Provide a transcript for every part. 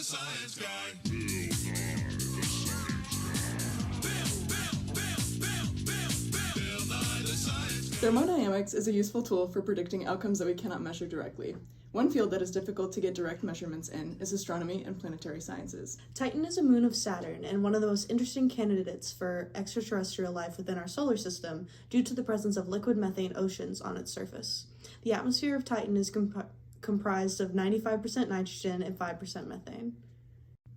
the science guy. Bill Nye the science guy. Thermodynamics is a useful tool for predicting outcomes that we cannot measure directly. One field that is difficult to get direct measurements in is astronomy and planetary sciences. Titan is a moon of Saturn and one of the most interesting candidates for extraterrestrial life within our solar system due to the presence of liquid methane oceans on its surface. The atmosphere of Titan is comprised of 95% nitrogen and 5% methane.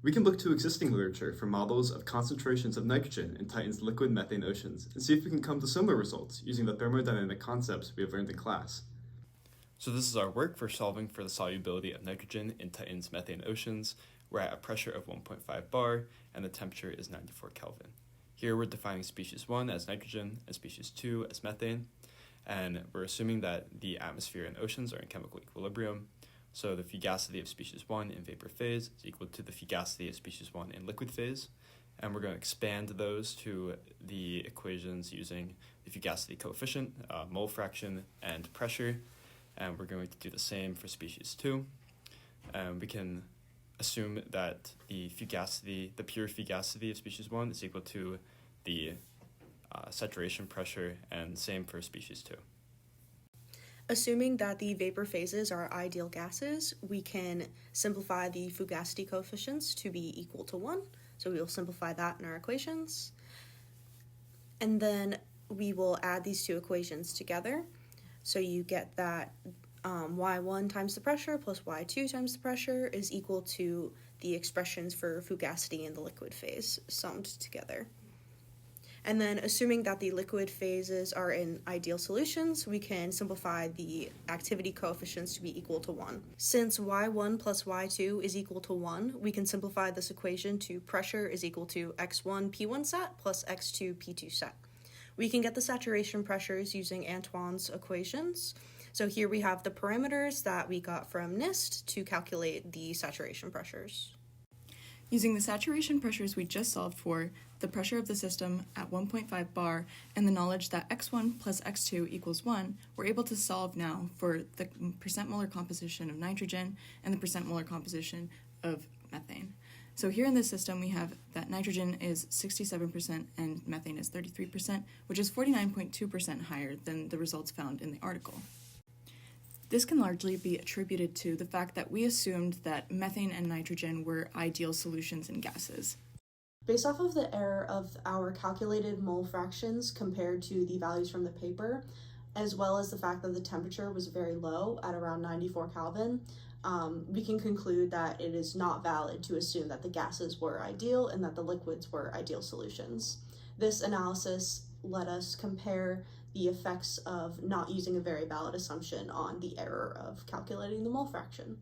We can look to existing literature for models of concentrations of nitrogen in Titan's liquid methane oceans and see if we can come to similar results using the thermodynamic concepts we have learned in class. So this is our work for solving for the solubility of nitrogen in Titan's methane oceans. We're at a pressure of 1.5 bar and the temperature is 94 Kelvin. Here we're defining species 1 as nitrogen and species 2 as methane, and we're assuming that the atmosphere and oceans are in chemical equilibrium. So the fugacity of species 1 in vapor phase is equal to the fugacity of species 1 in liquid phase. And we're going to expand those to the equations using the fugacity coefficient, mole fraction, and pressure. And we're going to do the same for species 2. We can assume that the pure fugacity of species 1 is equal to the saturation pressure, and same for species 2. Assuming that the vapor phases are ideal gases, we can simplify the fugacity coefficients to be equal to 1. So we will simplify that in our equations. And then we will add these two equations together. So you get that y1 times the pressure plus y2 times the pressure is equal to the expressions for fugacity in the liquid phase summed together. And then assuming that the liquid phases are in ideal solutions, we can simplify the activity coefficients to be equal to 1. Since y1 plus y2 is equal to 1, we can simplify this equation to pressure is equal to x1 P1 sat plus x2 P2 sat. We can get the saturation pressures using Antoine's equations. So here we have the parameters that we got from NIST to calculate the saturation pressures. Using the saturation pressures we just solved for, the pressure of the system at 1.5 bar, and the knowledge that x1 plus x2 equals 1, we're able to solve now for the percent molar composition of nitrogen and the percent molar composition of methane. So here in this system, we have that nitrogen is 67% and methane is 33%, which is 49.2% higher than the results found in the article. This can largely be attributed to the fact that we assumed that methane and nitrogen were ideal solutions in gases. Based off of the error of our calculated mole fractions compared to the values from the paper, as well as the fact that the temperature was very low at around 94 Kelvin, we can conclude that it is not valid to assume that the gases were ideal and that the liquids were ideal solutions. This analysis let us compare the effects of not using a very valid assumption on the error of calculating the mole fraction.